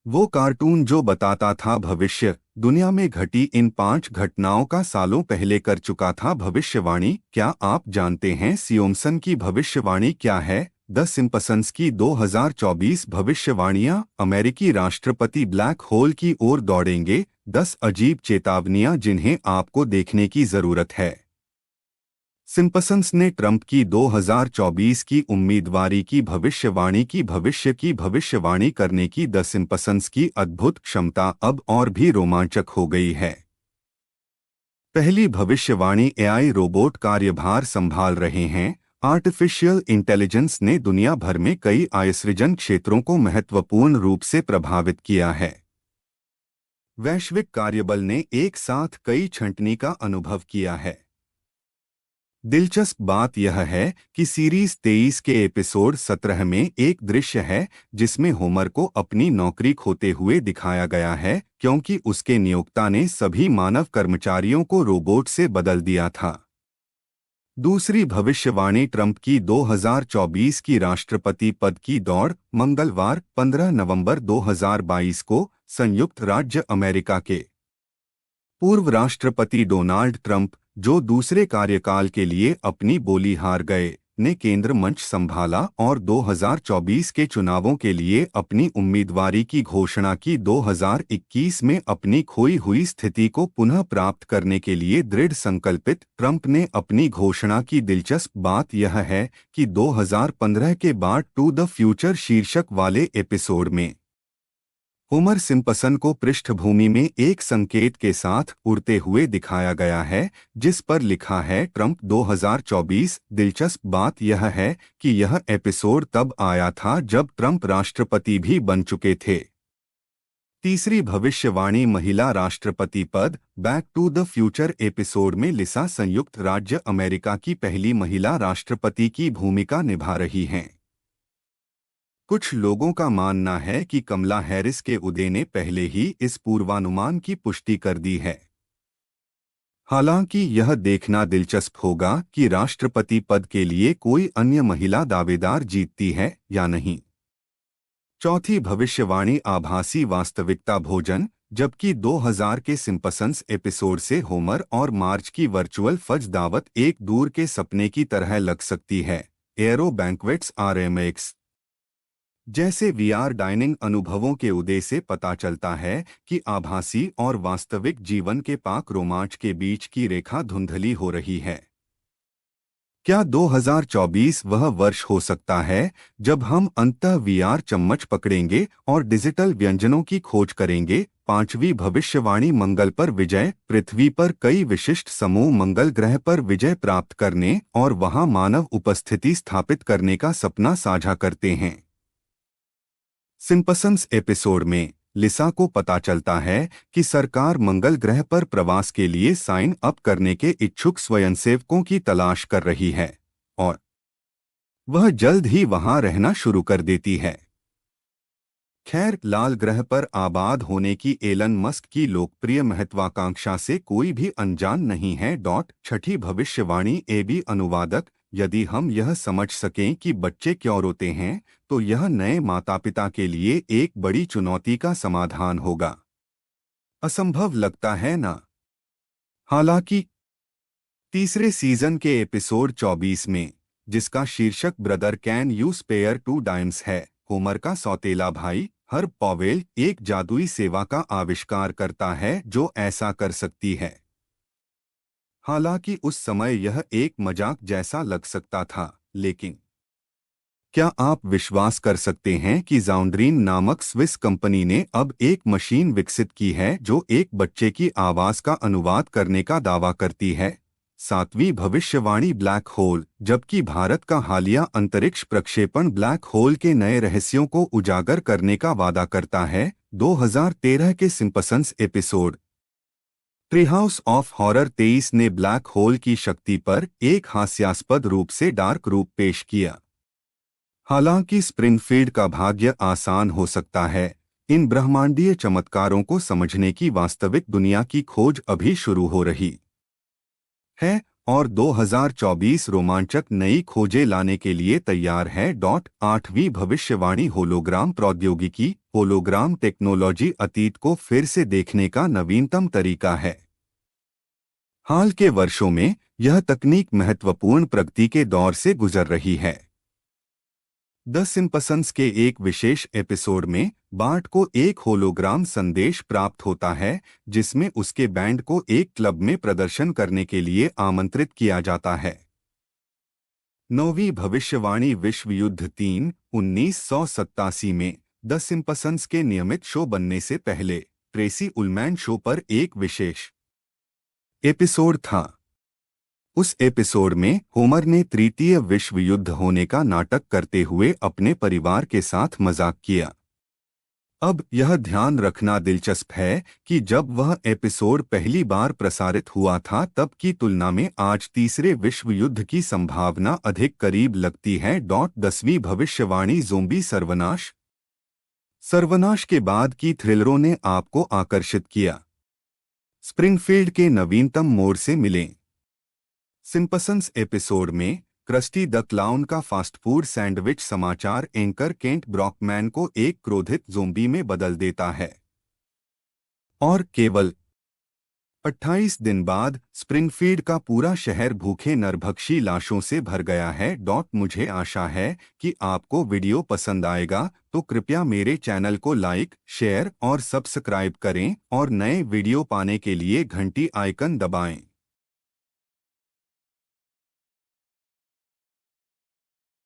वो कार्टून जो बताता था भविष्य दुनिया में घटी इन 5 घटनाओं का सालों पहले कर चुका था भविष्यवाणी। क्या आप जानते हैं सियोमसन की भविष्यवाणी क्या है? द सिम्पसंस की 2024 भविष्यवाणियां। अमेरिकी राष्ट्रपति ब्लैक होल की ओर दौड़ेंगे। 10 अजीब चेतावनियां जिन्हें आपको देखने की जरूरत है। सिम्पसंस ने ट्रंप की 2024 की उम्मीदवारी की भविष्यवाणी की। भविष्य की भविष्यवाणी करने की द सिम्पसंस की अद्भुत क्षमता अब और भी रोमांचक हो गई है। पहली भविष्यवाणी एआई रोबोट कार्यभार संभाल रहे हैं। आर्टिफिशियल इंटेलिजेंस ने दुनिया भर में कई आयसृजन क्षेत्रों को महत्वपूर्ण रूप से प्रभावित किया है। वैश्विक कार्यबल ने एक साथ कई छंटनी का अनुभव किया है। दिलचस्प बात यह है कि सीरीज 23 के एपिसोड 17 में एक दृश्य है जिसमें होमर को अपनी नौकरी खोते हुए दिखाया गया है क्योंकि उसके नियोक्ता ने सभी मानव कर्मचारियों को रोबोट से बदल दिया था। दूसरी भविष्यवाणी ट्रंप की 2024 की राष्ट्रपति पद की दौड़। मंगलवार 15 नवंबर 2022 को संयुक्त राज्य अमेरिका के पूर्व राष्ट्रपति डोनाल्ड ट्रंप, जो दूसरे कार्यकाल के लिए अपनी बोली हार गए, ने केंद्र मंच संभाला और 2024 के चुनावों के लिए अपनी उम्मीदवारी की घोषणा की। 2021 में अपनी खोई हुई स्थिति को पुनः प्राप्त करने के लिए दृढ़ संकल्पित ट्रंप ने अपनी घोषणा की। दिलचस्प बात यह है कि 2015 के बाद टू द फ्यूचर शीर्षक वाले एपिसोड में होमर सिम्पसन को पृष्ठभूमि में एक संकेत के साथ उड़ते हुए दिखाया गया है जिस पर लिखा है ट्रंप 2024। दिलचस्प बात यह है कि यह एपिसोड तब आया था जब ट्रंप राष्ट्रपति भी बन चुके थे। तीसरी भविष्यवाणी महिला राष्ट्रपति पद। Back to the future episode में लिसा संयुक्त राज्य अमेरिका की पहली महिला राष्ट्रपति की भूमिका निभा रही हैं। कुछ लोगों का मानना है कि कमला हैरिस के उदय ने पहले ही इस पूर्वानुमान की पुष्टि कर दी है। हालांकि यह देखना दिलचस्प होगा कि राष्ट्रपति पद के लिए कोई अन्य महिला दावेदार जीतती है या नहीं। चौथी भविष्यवाणी आभासी वास्तविकता भोजन। जबकि 2000 के सिम्पसंस एपिसोड से होमर और मार्ज की वर्चुअल फज दावत एक दूर के सपने की तरह लग सकती है। एरो बैंक्वेट्स आरएमएक्स जैसे वीआर डाइनिंग अनुभवों के उदय से पता चलता है कि आभासी और वास्तविक जीवन के पाक रोमांच के बीच की रेखा धुंधली हो रही है। क्या 2024 वह वर्ष हो सकता है जब हम अंततः वीआर चम्मच पकड़ेंगे और डिजिटल व्यंजनों की खोज करेंगे? पांचवी भविष्यवाणी मंगल पर विजय। पृथ्वी पर कई विशिष्ट समूह मंगल ग्रह पर विजय प्राप्त करने और वहां मानव उपस्थिति स्थापित करने का सपना साझा करते हैं। सिम्पसंस एपिसोड में लिसा को पता चलता है कि सरकार मंगल ग्रह पर प्रवास के लिए साइन अप करने के इच्छुक स्वयंसेवकों की तलाश कर रही है और वह जल्द ही वहां रहना शुरू कर देती है। खैर, लाल ग्रह पर आबाद होने की एलन मस्क की लोकप्रिय महत्वाकांक्षा से कोई भी अनजान नहीं है। छठी भविष्यवाणी एबी अनुवादक। यदि हम यह समझ सकें कि बच्चे क्यों रोते हैं तो यह नए माता-पिता के लिए एक बड़ी चुनौती का समाधान होगा। असंभव लगता है ना? हालांकि तीसरे सीजन के एपिसोड 24 में, जिसका शीर्षक brother can you spare 2 dimes है, होमर का सौतेला भाई हर्ब पॉवेल एक जादुई सेवा का आविष्कार करता है जो ऐसा कर सकती है। हालांकि उस समय यह एक मजाक जैसा लग सकता था, लेकिन क्या आप विश्वास कर सकते हैं कि ज़ाउंड्रीन नामक स्विस कंपनी ने अब एक मशीन विकसित की है जो एक बच्चे की आवाज़ का अनुवाद करने का दावा करती है? सातवीं भविष्यवाणी ब्लैक होल। जबकि भारत का हालिया अंतरिक्ष प्रक्षेपण ब्लैक होल के नए रहस्यों को उजागर करने का वादा करता है, 2013 के Simpsons episode treehouse of horror 23 ने ब्लैक होल की शक्ति पर एक हास्यास्पद रूप से डार्क रूप पेश किया। हालांकि स्प्रिंगफील्ड का भाग्य आसान हो सकता है, इन ब्रह्मांडीय चमत्कारों को समझने की वास्तविक दुनिया की खोज अभी शुरू हो रही है। और 2024 रोमांचक नई खोजें लाने के लिए तैयार है। 8वीं भविष्यवाणी होलोग्राम प्रौद्योगिकी। होलोग्राम टेक्नोलॉजी अतीत को फिर से देखने का नवीनतम तरीका है। हाल के वर्षों में यह तकनीक महत्वपूर्ण प्रगति के दौर से गुजर रही है। द सिम्पसंस के एक विशेष एपिसोड में बार्ट को एक होलोग्राम संदेश प्राप्त होता है जिसमें उसके बैंड को एक क्लब में प्रदर्शन करने के लिए आमंत्रित किया जाता है। 9वीं भविष्यवाणी विश्व युद्ध 3 1987 में द सिम्पसंस के नियमित शो बनने से पहले ट्रेसी उलमैन शो पर एक विशेष एपिसोड था। उस एपिसोड में होमर ने तृतीय विश्व युद्ध होने का नाटक करते हुए अपने परिवार के साथ मजाक किया। अब यह ध्यान रखना दिलचस्प है कि जब वह एपिसोड पहली बार प्रसारित हुआ था तब की तुलना में आज तीसरे विश्व युद्ध की संभावना अधिक करीब लगती है। 10वीं भविष्यवाणी ज़ोंबी सर्वनाश। सर्वनाश के बाद की थ्रिलरों ने आपको आकर्षित किया। स्प्रिंगफील्ड के नवीनतम मोड़ से मिलें। सिम्पसंस एपिसोड में क्रस्टी द क्लाउन का फास्ट फूड सैंडविच समाचार एंकर केंट ब्रॉकमैन को एक क्रोधित ज़ोंबी में बदल देता है। और केवल 28 दिन बाद स्प्रिंगफील्ड का पूरा शहर भूखे नरभक्षी लाशों से भर गया है। मुझे आशा है कि आपको वीडियो पसंद आएगा, तो कृपया मेरे चैनल को लाइक, शेयर और सब्सक्राइब करें और नए वीडियो पाने के लिए घंटी आइकन दबाएं।